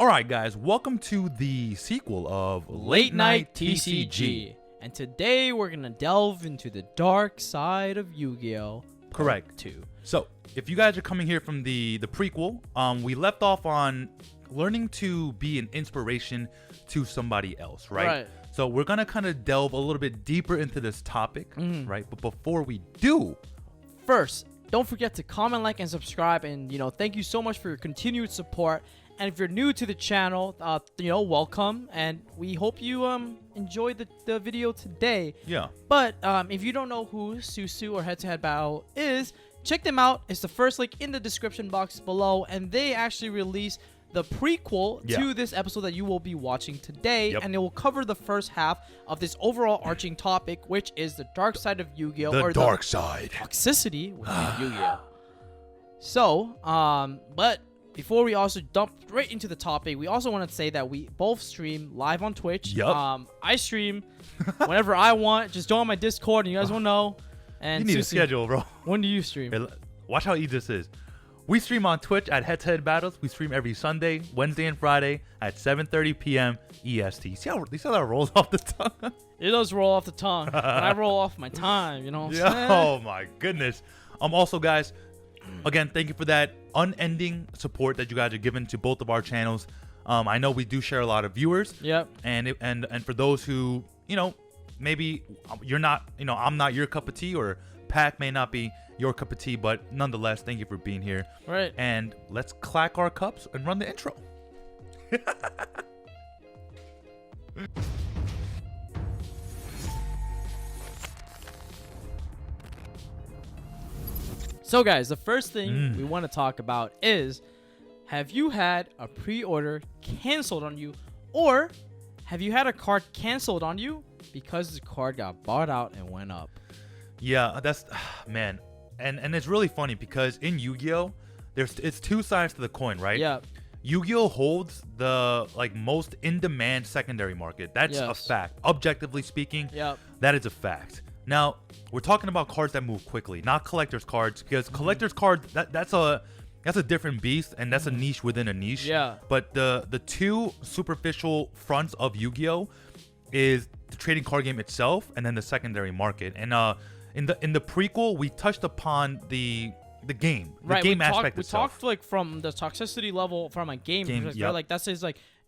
Alright guys, welcome to the sequel of Late Night TCG. And today we're going to delve into the dark side of Yu-Gi-Oh! Correct. 2. So, if you guys are coming here from the prequel, we left off on learning to be an inspiration to somebody else, right? So we're going to kind of delve a little bit deeper into this topic, right? But before we do, first, don't forget to comment, like, and subscribe. And, thank you so much for your continued support. And if you're new to the channel, welcome. And we hope you enjoyed the video today. Yeah. But if you don't know who Susu or Head to Head Battle is, check them out. It's the first link in the description box below. And they actually released the prequel to this episode that you will be watching today. And it will cover the first half of this overall arching topic, which is the dark side of Yu-Gi-Oh! The dark side. Toxicity within Yu-Gi-Oh! So, but before we also jump right into the topic, we also want to say that we both stream live on Twitch. I stream whenever I want. Just join my Discord and you guys will know. And you need Susie, a schedule, bro. When do you stream? Hey, watch how easy this is. We stream on Twitch at headtoheadbattles. We stream every Sunday, Wednesday, and Friday at 7:30 p.m. EST. See how that rolls off the tongue? It does roll off the tongue. And I roll off my time, you know what I'm saying? Oh my goodness. Also, guys, again, thank you for that unending support that you guys are giving to both of our channels. I know we do share a lot of viewers. Yep. And for those who, maybe you're not, I'm not your cup of tea, or PAK may not be your cup of tea, but nonetheless, thank you for being here. Right. And let's clack our cups and run the intro. So guys, the first thing we want to talk about is, have you had a pre-order canceled on you, or have you had a card canceled on you because the card got bought out and went up? Yeah, that's, man. And it's really funny because in Yu-Gi-Oh, it's two sides to the coin, right? Yeah. Yu-Gi-Oh holds the most in-demand secondary market. That's a fact. Objectively speaking, that is a fact. Now, we're talking about cards that move quickly, not collector's cards, because collector's cards, that's a different beast, and that's a niche within a niche. Yeah. But the two superficial fronts of Yu-Gi-Oh is the trading card game itself, and then the secondary market. And in the prequel, we touched upon the game, the game aspect itself. We talked from the toxicity level from a game perspective. Yep. Like that's his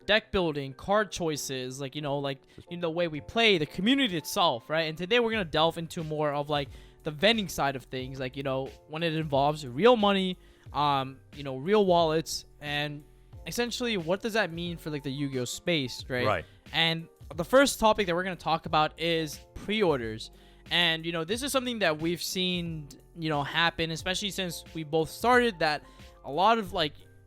deck building, card choices, the way we play, the community itself, right? And today we're gonna delve into more of the vending side of things, when it involves real money, real wallets, and essentially what does that mean for the Yu-Gi-Oh space, right? Right. And the first topic that we're gonna talk about is pre-orders. And, this is something that we've seen, happen, especially since we both started, that a lot of,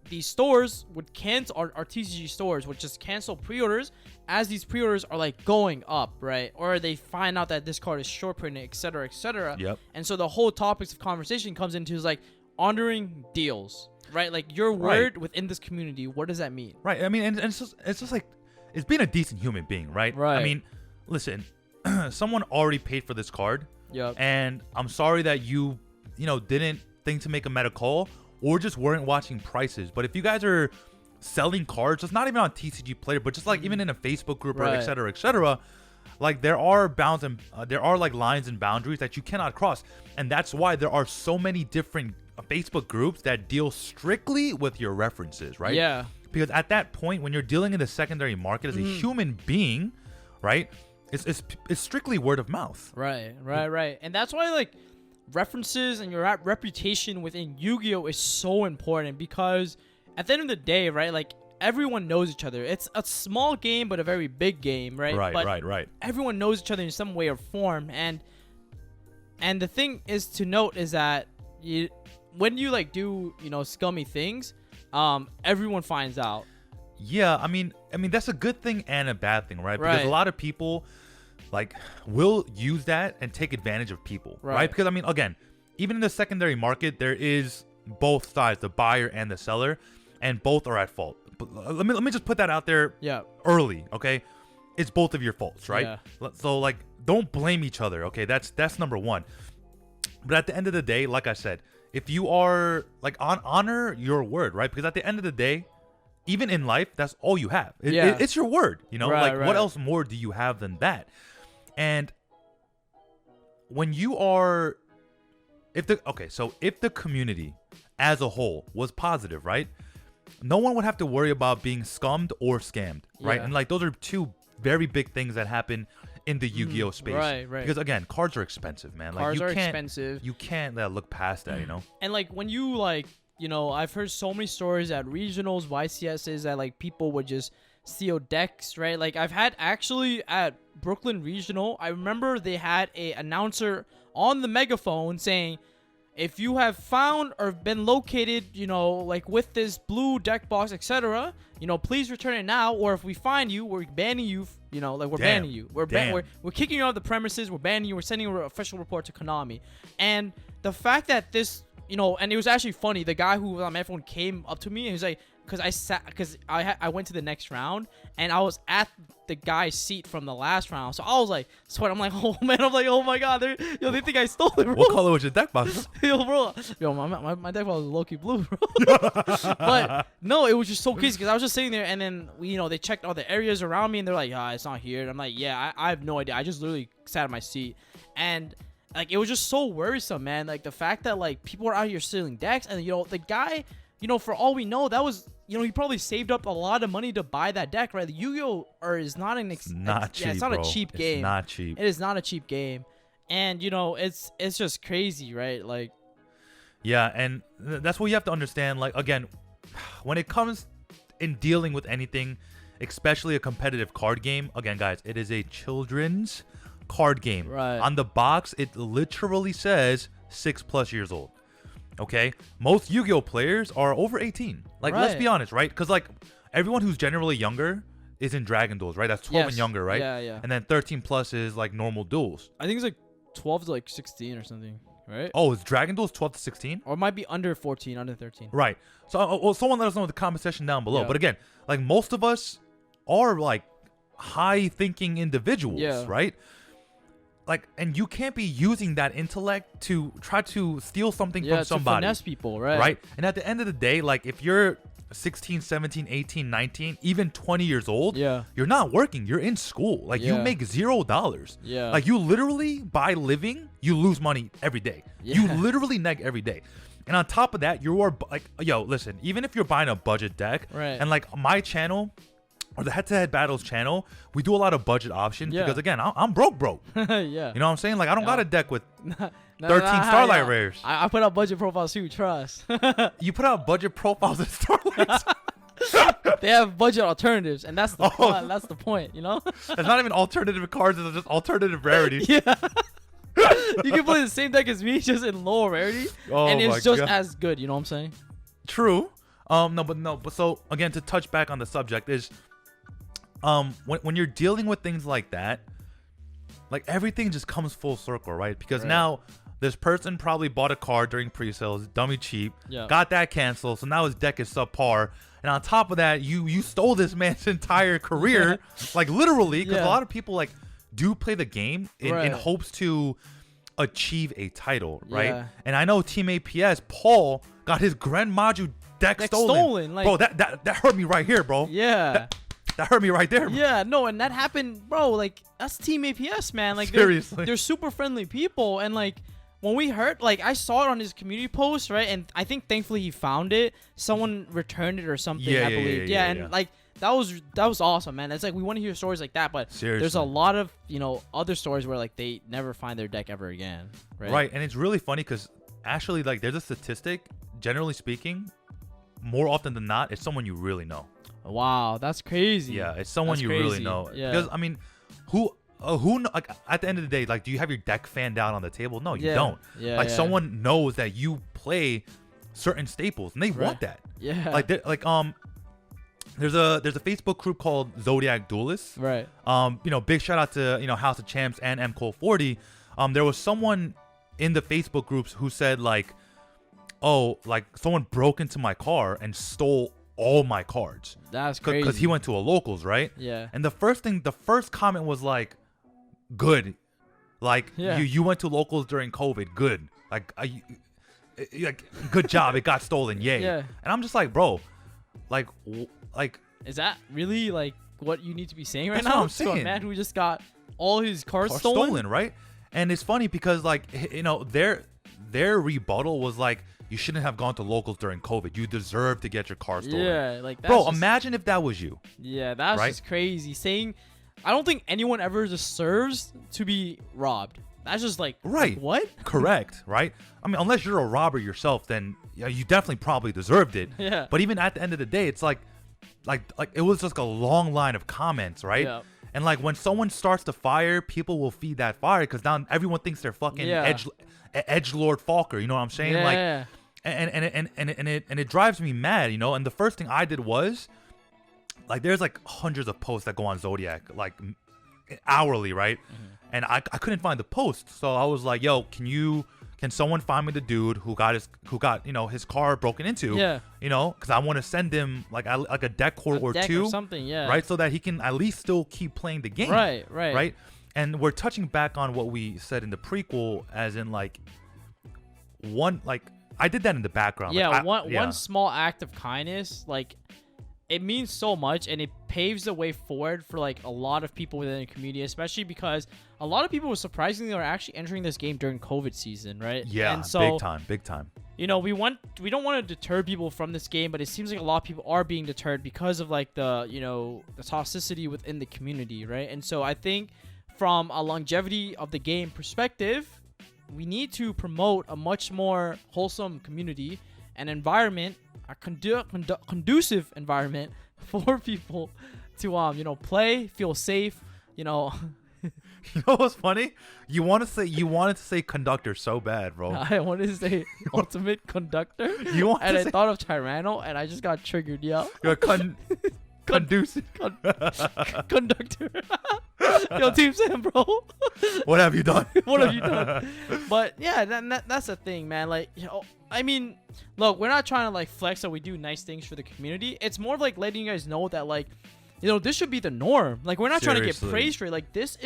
these stores would cancel, our TCG stores would just cancel pre-orders as these pre-orders are, going up, right? Or they find out that this card is short printed, et cetera, et cetera. Yep. And so the whole topics of conversation comes into is, honoring deals, right? Your word within this community, what does that mean? Right. I mean, and it's just it's being a decent human being, right? Right. I mean, listen, someone already paid for this card. Yep. And I'm sorry that you didn't think to make a meta call or just weren't watching prices. But if you guys are selling cards, just not even on TCG Player, but just even in a Facebook group or et cetera, there are bounds and there are lines and boundaries that you cannot cross. And that's why there are so many different Facebook groups that deal strictly with your references, right? Yeah. Because at that point, when you're dealing in the secondary market as a human being, right, it's strictly word of mouth. Right. And that's why references and your reputation within Yu-Gi-Oh is so important, because at the end of the day, right, everyone knows each other. It's a small game but a very big game, right? Right. Everyone knows each other in some way or form, and the thing is to note is that when you do scummy things, everyone finds out. Yeah, I mean that's a good thing and a bad thing, right? Because a lot of people will use that and take advantage of people, right? Because again, even in the secondary market, there is both sides, the buyer and the seller, and both are at fault. But let me just put that out there early, okay? It's both of your faults, right? Yeah. So don't blame each other, okay? That's number one. But at the end of the day, like I said, if you are honor your word, right? Because at the end of the day, even in life, that's all you have. It's your word, you know? Right, what else more do you have than that? And when you are, if the community as a whole was positive, right? No one would have to worry about being scummed or scammed, right? And like those are two very big things that happen in the Yu-Gi-Oh space. Right. Because again, cards are expensive, man. Cards are expensive. You can't look past that, you know? And like when you like, you know, I've heard so many stories at regionals, YCSs, that like people would just steal decks, right? Like I've had actually at Brooklyn Regional, I remember they had a announcer on the megaphone saying, if you have found or been located, you know, like with this blue deck box, etc., you know, please return it now. Or if we find you, we're banning you. You know, like we're banning you. We're kicking you off the premises. We're banning you. We're sending an official report to Konami. And the fact that this, you know, and it was actually funny. The guy who was on my phone came up to me and he was like, because I went to the next round and I was at the guy's seat from the last round, so I was like sweat. I'm like, oh man, I'm like, oh my god, they think I stole it, bro. What color was your deck box? My deck box was low-key blue, bro. But no, it was just so crazy because I was just sitting there and then they checked all the areas around me and they're like, it's not here. And I'm like, I have no idea. I just literally sat in my seat and like it was just so worrisome, man. Like the fact that like people are out here stealing decks and the guy, for all we know, that was, he probably saved up a lot of money to buy that deck, right? The Yu-Gi-Oh is not an it's not a cheap game. It's not cheap. It is not a cheap game, and it's just crazy, right? Like, yeah, and that's what you have to understand. Like again, when it comes in dealing with anything, especially a competitive card game, again, guys, it is a children's card game. Right. On the box, it literally says 6+ years old. Okay, most Yu-Gi-Oh players are over 18. Like, let's be honest, right? Because like everyone who's generally younger is in Dragon Duels, right? That's 12 and younger, right? Yeah. And then 13+ is like normal duels. I think it's like 12 to like 16 or something, right? Oh, is Dragon Duels 12 to 16? Or it might be under 14, under 13. Right. So, someone let us know in the comment section down below. Yeah. But again, like most of us are like high-thinking individuals, right? Like, and you can't be using that intellect to try to steal something from somebody. To finesse people, right? Right? And at the end of the day, like, if you're 16, 17, 18, 19, even 20 years old, you're not working. You're in school. Like, you make $0. Yeah. Like, you literally, by living, you lose money every day. Yeah. You literally neg every day. And on top of that, you are, like, listen, even if you're buying a budget deck, and, like, my channel, or the Head-to-Head Battles channel, we do a lot of budget options because, again, I'm broke. You know what I'm saying? Like, I don't got a deck with 13 Starlight Rares. I put out budget profiles too, trust. You put out budget profiles and Starlights? They have budget alternatives, and that's the point. That's the point, It's not even alternative cards, it's just alternative rarity. Yeah. You can play the same deck as me, just in lower rarity, and it's just as good, you know what I'm saying? True. But so, again, to touch back on the subject is... when you're dealing with things like that, like everything just comes full circle, right? Because now this person probably bought a card during pre-sales, dummy cheap, got that canceled, so now his deck is subpar. And on top of that, you stole this man's entire career, like literally, because a lot of people like do play the game in hopes to achieve a title, right? Yeah. And I know Team APS, Paul, got his Grand Maju deck stolen. Like, bro, that hurt me right here, bro. Yeah. That hurt me right there, bro. Yeah, no, and that happened, bro. Like, that's Team APS, man. Like, seriously, they're super friendly people, and like when we heard, like, I saw it on his community post, right? And I think thankfully he found it. Someone returned it or something, I believe. Yeah, like that was awesome, man. It's like we want to hear stories like that, but there's a lot of other stories where like they never find their deck ever again, right? Right, and it's really funny because actually, like, there's a statistic. Generally speaking, more often than not, it's someone you really know. Wow, that's crazy. Yeah, it's someone you really know. Yeah. Because I mean, who like at the end of the day, like, do you have your deck fanned out on the table? No, you don't. Yeah, like someone knows that you play certain staples and they want that. Yeah. Like there's a Facebook group called Zodiac Duelist. Right. Big shout out to House of Champs and MCole40. There was someone in the Facebook groups who said like, oh, like someone broke into my car and stole all my cards. That's crazy. Because he went to a locals, right? Yeah. And the first comment was like, good. Like, you went to locals during COVID. Good. Like, good job. It got stolen. Yay. Yeah. And I'm just like, bro, like, like, is that really like what you need to be saying right that's now? what I'm saying. To a man who just got all his cars Car stolen, right? And it's funny because like, you know, their rebuttal was like, you shouldn't have gone to locals during COVID. You deserve to get your car stolen. Yeah, like that's bro, just, imagine if that was you. Yeah, that's right? just crazy. Saying, I don't think anyone ever deserves to be robbed. That's just like, right. Like, what? Correct, right? I mean, unless you're a robber yourself, then you definitely probably deserved it. Yeah. But even at the end of the day, it's like it was just a long line of comments, right? Yeah. And like when someone starts to fire, people will feed that fire because now everyone thinks they're fucking edgelord Falker. You know what I'm saying? Yeah. Like, and it drives me mad, you know. And the first thing I did was, like, there's like hundreds of posts that go on Zodiac like hourly, right? Mm-hmm. And I couldn't find the post, so I was like, yo, can someone find me the dude who got his car broken into? Yeah. You know, because I want to send him like a deck core or two, or something, yeah. Right, so that he can at least still keep playing the game. Right. And we're touching back on what we said in the prequel, as in like I did that in the background. Yeah, like, one small act of kindness, like, it means so much, and it paves the way forward for like a lot of people within the community, especially because a lot of people surprisingly are actually entering this game during COVID season, right? Yeah, and so, big time. You know, we don't want to deter people from this game, but it seems like a lot of people are being deterred because of like the toxicity within the community, right? And so I think from a longevity of the game perspective, we need to promote a much more wholesome community and environment, a conducive environment for people to play, feel safe, You know what's funny? You wanted to say conductor so bad, bro. I wanted to say ultimate conductor. I thought of Tyranno, and I just got triggered. Yeah. You're conducive conductor. Yo, Team Sam, bro. What have you done? What have you done? But yeah, that's the thing, man. Like, I mean, look, we're not trying to like flex that we do nice things for the community. It's more of like letting you guys know that like, this should be the norm. Like, we're not trying to get praised for it. Like, this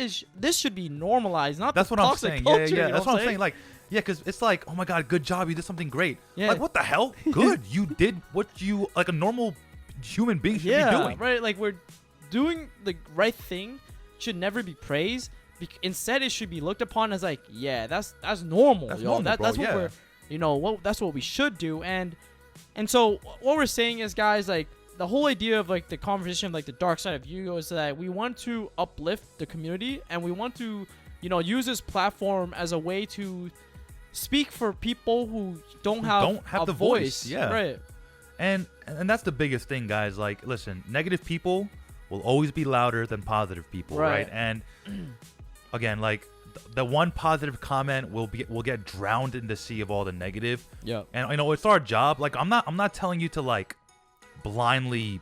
should be normalized. Not that's the what I'm toxic saying. Culture, yeah. You know That's what I'm saying. Like, yeah, because it's like, oh my god, good job, you did something great. Yeah. Like, what the hell? Good, you did what you like a normal human being should be doing. Right. Like, we're doing the right thing. Should never be praised. Instead, it should be looked upon as like, yeah, that's normal. That's yo. normal, That's bro, what we're, that's what we should do. And so what we're saying is, guys, like, the whole idea of like the conversation of like the dark side of Yugioh is that we want to uplift the community, and we want to, use this platform as a way to speak for people who don't have the voice. Yeah. Right. And that's the biggest thing, guys. Like, listen, negative people will always be louder than positive people, right? And again, like, the one positive comment will get drowned in the sea of all the negative. Yeah. And it's our job. Like, I'm not telling you to like blindly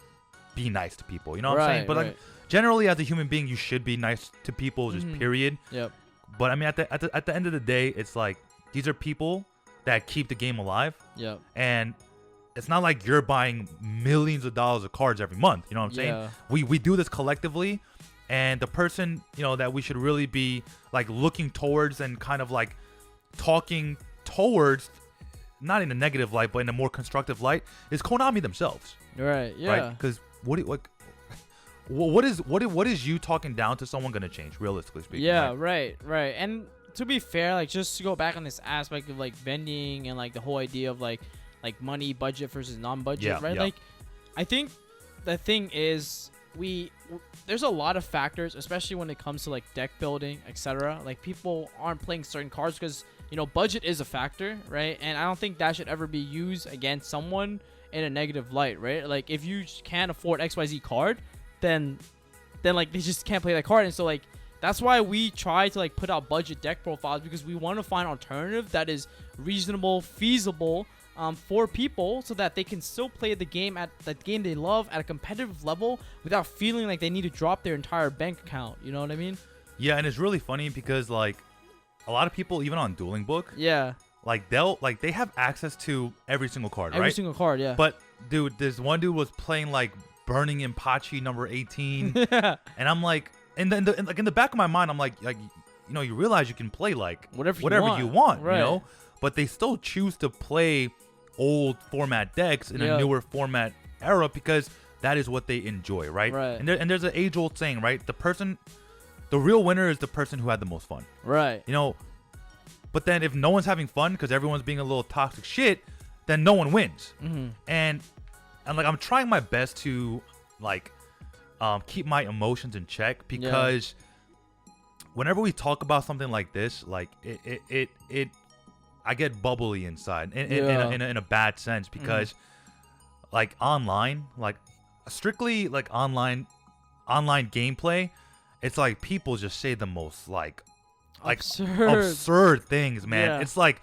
be nice to people. You know what I'm saying? But like, generally, as a human being, you should be nice to people, just period. Yep. But I mean, at the end of the day, it's like, these are people that keep the game alive. Yep. And it's not like you're buying millions of dollars of cards every month. You know what I'm saying? Yeah. We do this collectively, and the person that we should really be like looking towards and kind of like talking towards, not in a negative light, but in a more constructive light, is Konami themselves. Right. Yeah. Right? Because what is you talking down to someone gonna change, realistically speaking? Yeah. Right. And to be fair, like, just to go back on this aspect of like vending and like the whole idea of like money budget versus non-budget, right? Yeah. Like, I think the thing is there's a lot of factors, especially when it comes to like deck building, etc. Like, people aren't playing certain cards because budget is a factor, right? And I don't think that should ever be used against someone in a negative light, right? Like, if you can't afford XYZ card, then like they just can't play that card. And so like, that's why we try to like put out budget deck profiles, because we want to find alternative that is reasonable, feasible, for people, so that they can still play the game they love at a competitive level without feeling like they need to drop their entire bank account. You know what I mean? Yeah, and it's really funny because like a lot of people, even on Dueling Book, like they have access to every single card, every single card, yeah. But dude, this one dude was playing like Burning Impachi number 18, and I'm like, in the back of my mind, I'm like you realize you can play like whatever you want, right. But they still choose to play old format decks in a newer format era because that is what they enjoy, right? Right. And there's an age-old saying, right? The real winner is the person who had the most fun. Right. You know, but then if no one's having fun because everyone's being a little toxic shit, then no one wins. Mm-hmm. And like I'm trying my best to like keep my emotions in check because whenever we talk about something like this, like it I get bubbly inside in a bad sense because like online, like strictly like online gameplay, it's like people just say the most like absurd things, man. Yeah. It's like,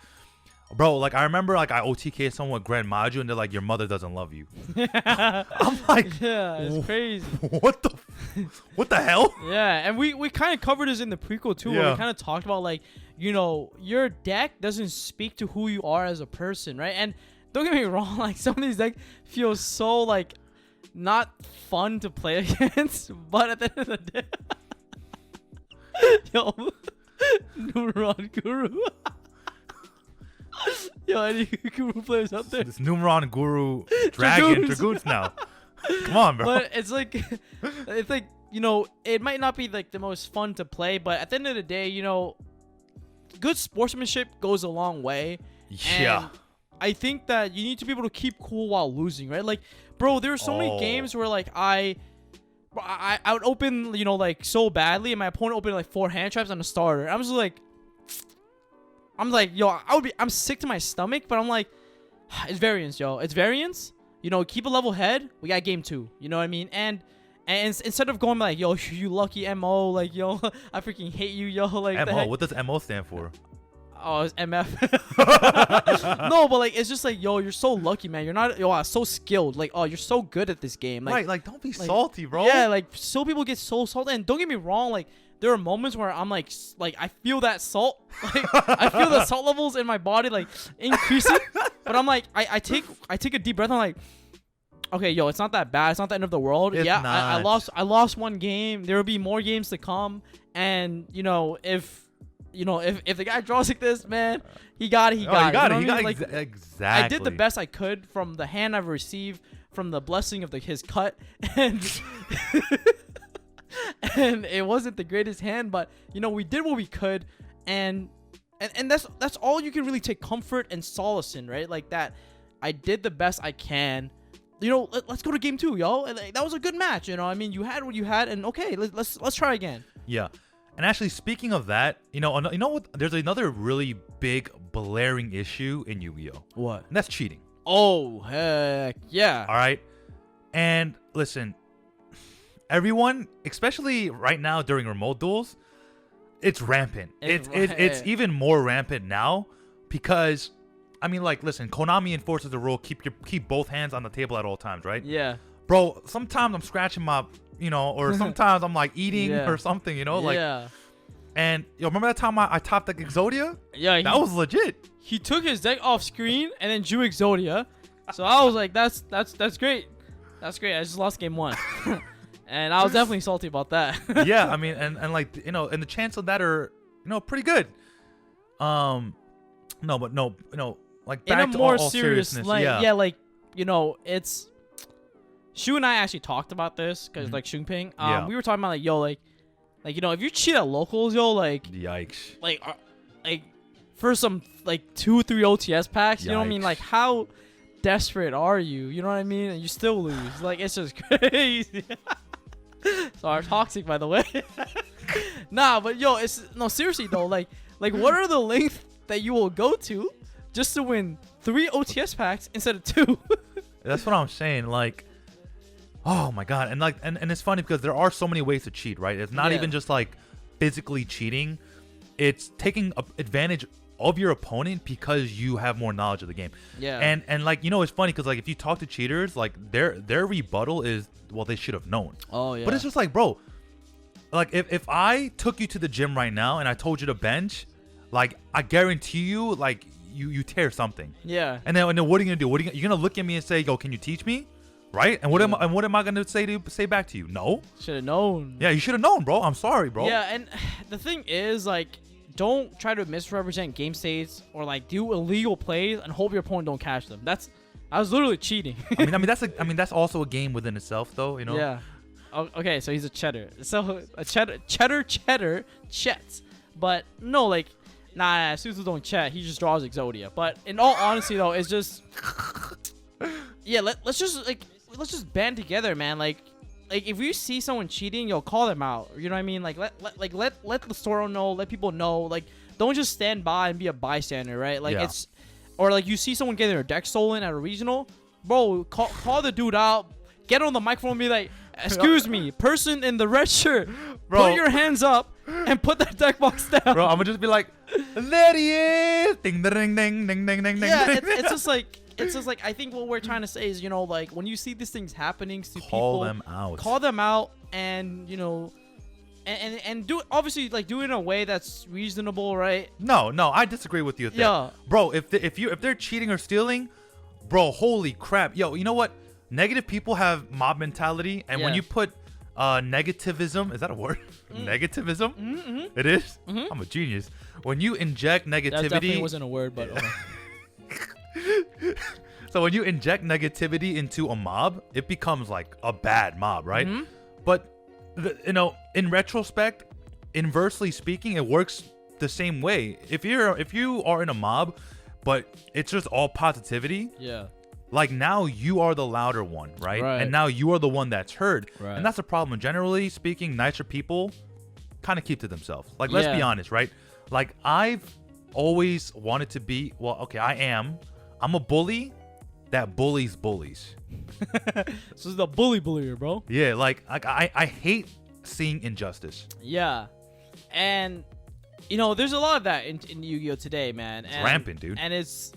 bro, like I remember like I OTK someone with Grand Maju and they're like, your mother doesn't love you. I'm like, yeah, it's crazy. What the hell? Yeah, and we kind of covered this in the prequel too, where we kind of talked about like, you know, your deck doesn't speak to who you are as a person, right? And don't get me wrong, like some of these decks feel so like not fun to play against, but at the end of the day, yo, Numeron Guru. Yo, any Guru players out there? This Numeron Guru Dragoons now. Come on, bro. But it's like, you know, it might not be like the most fun to play, but at the end of the day, you know, good sportsmanship goes a long way. Yeah. And I think that you need to be able to keep cool while losing, right? Like, bro, there are so many games where like I would open, you know, like so badly, and my opponent opened like 4 hand traps on the starter. I'm like, yo, I'm sick to my stomach, but I'm like, it's variance, yo. It's variance. You know, keep a level head. We got game 2. You know what I mean? And instead of going like, yo, you lucky MO, like, yo, I freaking hate you, yo. Like, MO, what does MO stand for? Oh, it's MF. No, but like, it's just like, yo, you're so lucky, man. You're not, yo, so skilled. Like, oh, you're so good at this game. Like, right, like, don't be salty, bro. Yeah, like, so people get so salty. And don't get me wrong, like, there are moments where I'm like I feel that salt. Like, I feel the salt levels in my body, like, increasing. But I'm like, I take a deep breath. I'm like, okay, yo, it's not that bad. It's not the end of the world. It's not. I lost one game. There will be more games to come. And, you know, if the guy draws like this, man, he got it. Exactly. I did the best I could from the hand I've received, from the blessing of his cut, and and it wasn't the greatest hand, but you know, we did what we could, and that's all you can really take comfort and solace in, right? Like that, I did the best I can. You know, let's go to game 2, yo. And that was a good match. You know, I mean, you had what you had, and okay, let's try again. Yeah. And actually, speaking of that, you know what? There's another really big, blaring issue in Yu-Gi-Oh. What? And that's cheating. Oh, heck yeah. All right. And listen, everyone, especially right now during remote duels, it's rampant. It's even more rampant now because, I mean, like, listen, Konami enforces the rule: keep both hands on the table at all times, right? Yeah. Bro, sometimes I'm scratching my, you know, or sometimes I'm like eating or something, you know, like. Yeah. And yo, remember that time I topped the Exodia? Yeah, that was legit. He took his deck off screen and then drew Exodia, so I was like, that's great, that's great. I just lost game 1, and I was definitely salty about that. Yeah, I mean, and like, you know, and the chance of that are, you know, pretty good. Like back in a to more all serious seriousness, light, yeah, like, you know, it's. Shu and I actually talked about this because like Shung Ping, we were talking about like, yo, like, you know, if you cheat at locals, yo, like, yikes, like for some like 2-3 OTS packs, you know what I mean? Like, how desperate are you? You know what I mean? And you still lose. Like, it's just crazy. Sorry, toxic, by the way. Nah, but yo, seriously though, like what are the lengths that you will go to just to win 3 OTS packs instead of 2? That's what I'm saying, like. Oh my god, and like, and it's funny because there are so many ways to cheat, right? It's not even just like physically cheating; it's taking advantage of your opponent because you have more knowledge of the game. Yeah. And like, you know, it's funny because like if you talk to cheaters, like their rebuttal is, well, they should have known. Oh yeah. But it's just like, bro, like if I took you to the gym right now and I told you to bench, like I guarantee you, like you tear something. Yeah. And then what are you gonna do? You're gonna look at me and say, yo, can you teach me? Right? And what am I gonna say back to you? No. Should have known. Yeah, you should have known, bro. I'm sorry, bro. Yeah, and the thing is, like, don't try to misrepresent game states or like do illegal plays and hope your opponent don't catch them. That's I was literally cheating. I mean that's also a game within itself, though. You know. Yeah. Oh, okay, so he's a cheddar. So a cheddar chets. But no, like, nah, Suzu don't chat. He just draws Exodia. But in all honesty, though, it's just, yeah. Let's just band together, man. Like if you see someone cheating, yo, call them out. You know what I mean? Like let the store know, let people know. Like, don't just stand by and be a bystander, right? Like it's, or like you see someone getting their deck stolen at a regional, bro. Call the dude out. Get on the microphone and be like, excuse me, person in the red shirt, bro, put your hands up and put that deck box down. Bro, I'm gonna just be like, there he is. Ding, ding, ding, ding, ding, ding. Yeah, it's just like I think what we're trying to say is, you know, like when you see these things happening to people, call them out, and you know, and do obviously like do it in a way that's reasonable, right? No, I disagree with you with that. Bro, if they're cheating or stealing, bro, holy crap, yo, you know what? Negative people have mob mentality, and when you put negativism, is that a word? Negativism? Mm-hmm. It is? Mm-hmm. I'm a genius. When you inject negativity, that definitely wasn't a word, but so when you inject negativity into a mob, it becomes like a bad mob, right? Mm-hmm. But you know, in retrospect, inversely speaking, it works the same way. If you are in a mob, but it's just all positivity, like now you are the louder one, right? And now you are the one that's heard. Right. And that's the problem. Generally speaking, nicer people kind of keep to themselves. Like, let's be honest, right? Like, I've always wanted to be, well, okay, I'm a bully that bullies bullies. So it's the bullier, bro. Yeah, like I hate seeing injustice. Yeah. And, you know, there's a lot of that in Yu-Gi-Oh! Today, man. It's rampant, dude. And it's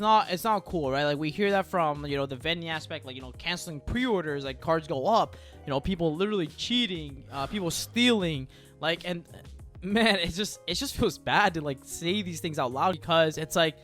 not cool, right? Like we hear that from, you know, the vending aspect, like, you know, canceling pre-orders, like cards go up, you know, people literally cheating, people stealing, like, and man, it just feels bad to like say these things out loud, because it's like,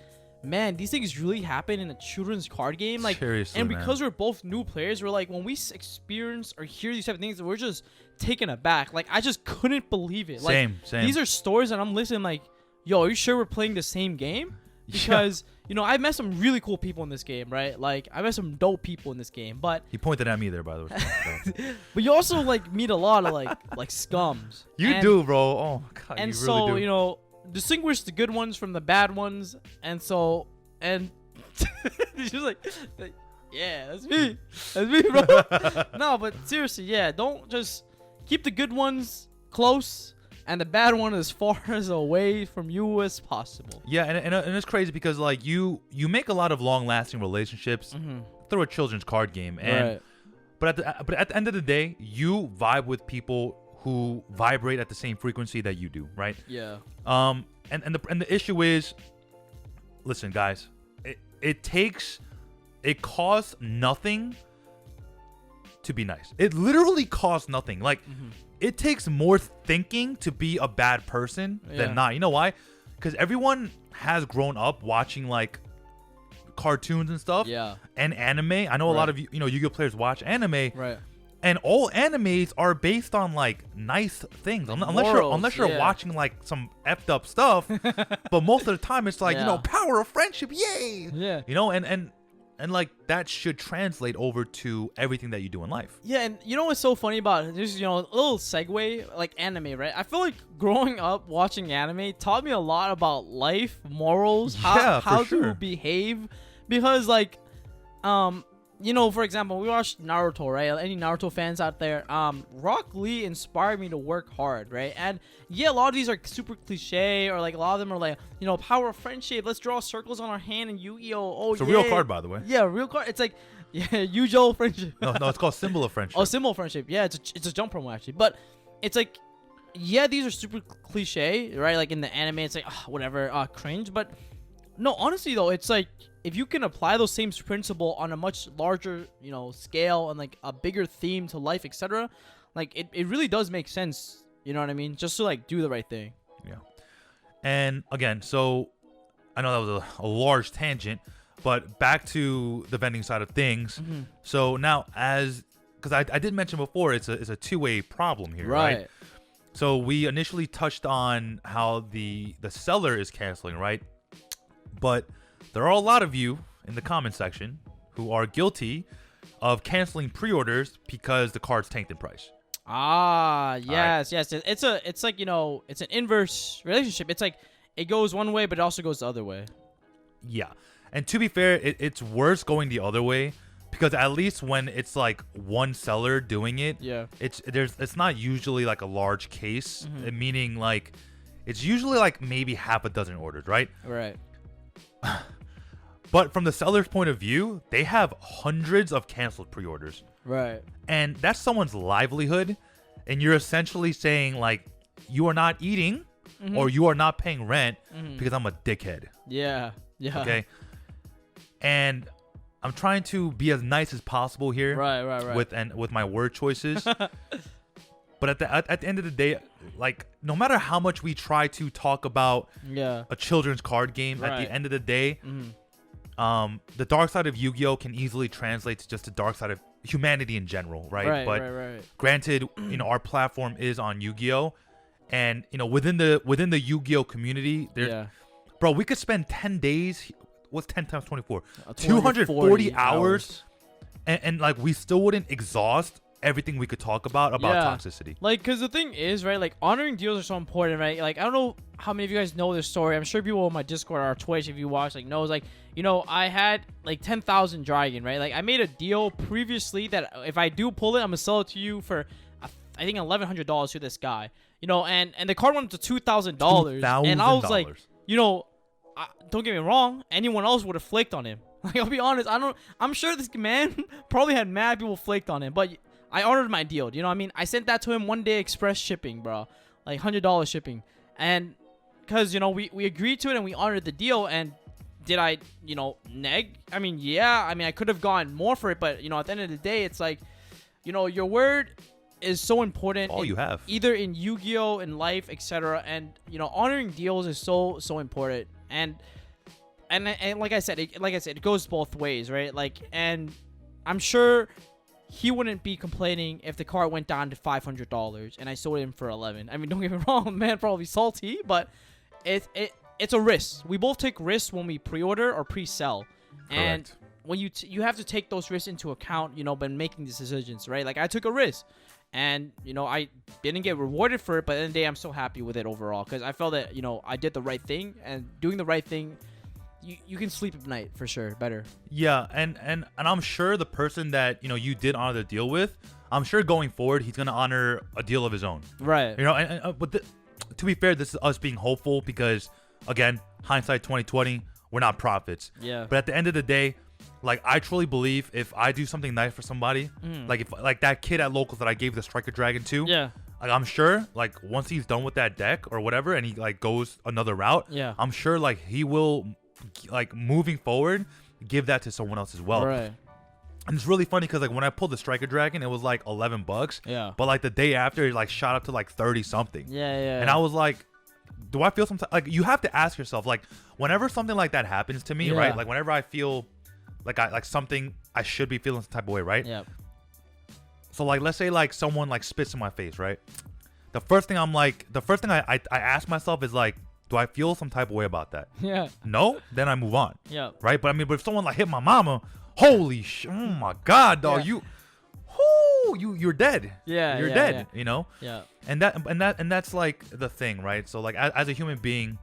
man, these things really happen in a children's card game, like, seriously, and because we're both new players, we're like, when we experience or hear these type of things, we're just taken aback. Like, I just couldn't believe it. Like, same. These are stories and I'm listening like, yo, are you sure we're playing the same game? Because, you know, I've met some really cool people in this game, right? Like, I met some dope people in this game, but... He pointed at me there, by the way. But you also, like, meet a lot of, like scums. You do, bro. Oh, God, and you so, really do. You know, distinguish the good ones from the bad ones. And so... And... She's like, yeah, that's me. That's me, bro. No, but seriously, yeah, don't just... Keep the good ones close... and the bad one as far as away from you as possible. Yeah, and it's crazy because like you make a lot of long-lasting relationships through a children's card game, and but at the end of the day, you vibe with people who vibrate at the same frequency that you do, right? Yeah. And the issue is, listen, guys, it costs nothing to be nice. It literally costs nothing. Like. It takes more thinking to be a bad person than not. You know why? Because everyone has grown up watching like cartoons and stuff. Yeah. And anime. I know a lot of Yu-Gi-Oh players watch anime. Right. And all animes are based on like nice things, unless you're watching like some effed up stuff. But most of the time, it's like you know, power of friendship, yay! Yeah. You know, and like that should translate over to everything that you do in life. Yeah, and you know what's so funny about it? There's, you know, a little segue, like anime, right? I feel like growing up watching anime taught me a lot about life, morals, how to behave, because like, you know, for example, we watched Naruto, right? Any Naruto fans out there? Rock Lee inspired me to work hard, right? And yeah, a lot of these are super cliche, or like a lot of them are like, you know, power of friendship. Let's draw circles on our hand and Yu-Gi-Oh. Oh, it's a real card, by the way. Yeah, real card. It's like, yeah, Yugioh friendship. No, it's called Symbol of Friendship. Oh, Symbol of Friendship. Yeah, it's a jump promo actually, but it's like, yeah, these are super cliche, right? Like in the anime, it's like whatever, cringe. But no, honestly though, it's like, if you can apply those same principle on a much larger, you know, scale and like a bigger theme to life, etc., like it really does make sense. You know what I mean? Just to like do the right thing. Yeah. And again, so I know that was a large tangent, but back to the vending side of things. So now, because I did mention before, it's a two-way problem here, right? So we initially touched on how the seller is canceling, right? But there are a lot of you, in the comment section who are guilty of canceling pre-orders because the cards tanked in price. Ah, yes, yes. It's like, it's an inverse relationship. It's like it goes one way, but it also goes the other way. Yeah. And to be fair, it's worse going the other way because at least when it's like one seller doing it, it's not usually like a large case, meaning like it's usually like maybe half a dozen orders, right? Right. But from the seller's point of view, they have hundreds of canceled pre-orders. Right. And that's someone's livelihood. And you're essentially saying like, you are not eating or you are not paying rent because I'm a dickhead. Yeah. Yeah. Okay. And I'm trying to be as nice as possible here. Right. With my word choices. But at the end of the day, like no matter how much we try to talk about a children's card game, at the end of the day, the dark side of Yu-Gi-Oh can easily translate to just the dark side of humanity in general, right? Right. Granted, our platform is on Yu-Gi-Oh, and within the Yu-Gi-Oh community, bro, we could spend 10 days. What's 10 times 24? 240 hours, and like we still wouldn't exhaust everything we could talk about toxicity. Like, because the thing is, right, like honoring deals are so important, right? Like, I don't know how many of you guys know this story. I'm sure people on my Discord or Twitch, if you watch, like knows, like, I had like 10,000 dragon, right? Like I made a deal previously that if I do pull it, I'm gonna sell it to you for I think $1,100 to this guy, and the card went up to $2,000, and I was like, don't get me wrong, anyone else would have flaked on him. Like, I'll be honest, I'm sure this man probably had mad people flaked on him, but I honored my deal. You know what I mean? I sent that to him one day express shipping, bro. Like $100 shipping. And because, we agreed to it and we honored the deal. And did I, neg? I mean, yeah. I mean, I could have gotten more for it. But, at the end of the day, it's like, your word is so important. All you have. Either in Yu-Gi-Oh, in life, etc. And, honoring deals is so important. And like I said, it goes both ways, right? Like, and I'm sure he wouldn't be complaining if the card went down to $500 and I sold him for $11. I mean, don't get me wrong, man, probably salty, but it's a risk. We both take risks when we pre-order or pre-sell. Correct. And when you have to take those risks into account, when making these decisions, right? Like I took a risk and, I didn't get rewarded for it, but at the end of the day, I'm so happy with it overall because I felt that, I did the right thing, and doing the right thing, you can sleep at night for sure better. Yeah, and I'm sure the person that you did honor the deal with, I'm sure going forward he's gonna honor a deal of his own. Right. But to be fair, this is us being hopeful because again, hindsight 2020, we're not prophets. Yeah. But at the end of the day, like I truly believe if I do something nice for somebody, like if like that kid at locals that I gave the Striker Dragon to, like I'm sure like once he's done with that deck or whatever and he like goes another route, I'm sure like he will, like moving forward, give that to someone else as well. Right. And it's really funny because like when I pulled the Striker Dragon, it was like $11. Yeah. But like the day after, it like shot up to like 30 something. Yeah. And I was like, do I feel some like you have to ask yourself like whenever something like that happens to me, right? Like whenever I feel like something I should be feeling some type of way, right? Yeah. So like let's say like someone like spits in my face, right? The first thing I ask myself is like, do I feel some type of way about that? Yeah. No? Then I move on. Yeah. Right? But I mean, but if someone like hit my mama, holy oh my God, dog, you're dead. Yeah. You're dead, Yeah. Yeah. And that's like the thing, right? So like as a human being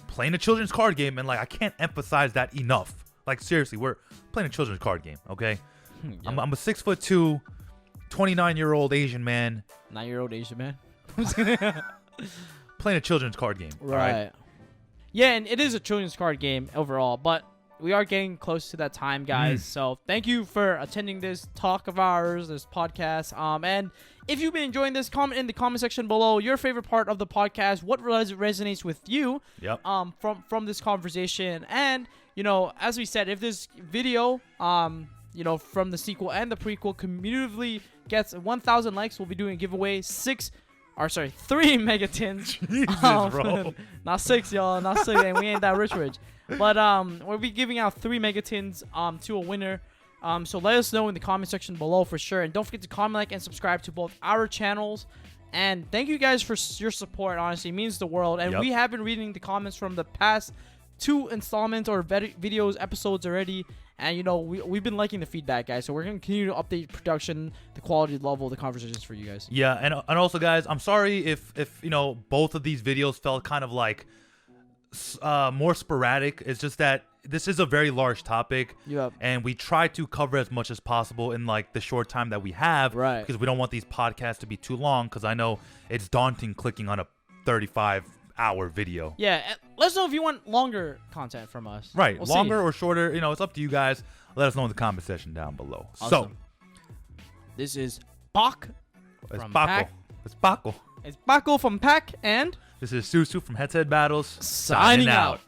playing a children's card game, and like I can't emphasize that enough. Like seriously, we're playing a children's card game, okay? Yeah. I'm a 6'2", 29-year-old Asian man. 9-year-old Asian man. Playing a children's card game. Right. Yeah, and it is a children's card game overall, but we are getting close to that time, guys. So thank you for attending this talk of ours, this podcast. And if you've been enjoying this, comment in the comment section below your favorite part of the podcast. What resonates with you? Yep. From this conversation. And as we said, if this video from the sequel and the prequel cumulatively gets 1,000 likes, we'll be doing a giveaway 3 megatins. Jesus, bro. Not 6, y'all. Not 6. And we ain't that rich. But we'll be giving out 3 megatins to a winner. So let us know in the comment section below for sure. And don't forget to comment, like, and subscribe to both our channels. And thank you guys for your support. Honestly, it means the world. And we have been reading the comments from the past 2 installments or videos, episodes already. And, you know, we've been liking the feedback, guys. So we're going to continue to update production, the quality level, the conversations for you guys. Yeah, and also, guys, I'm sorry if you know, both of these videos felt kind of like more sporadic. It's just that this is a very large topic. Yep. And we try to cover as much as possible in like the short time that we have. Right. Because we don't want these podcasts to be too long, because I know it's daunting clicking on a 35-hour video. Yeah, let us know if you want longer content from us. Right, we'll longer see. or shorter, you know, it's up to you guys. Let us know in the comment section down below. Awesome. So, this is PAK it's from Paco. PAK. It's Paco. It's Paco from PAK, and This is Susu from Head to Head Battles. Signing out.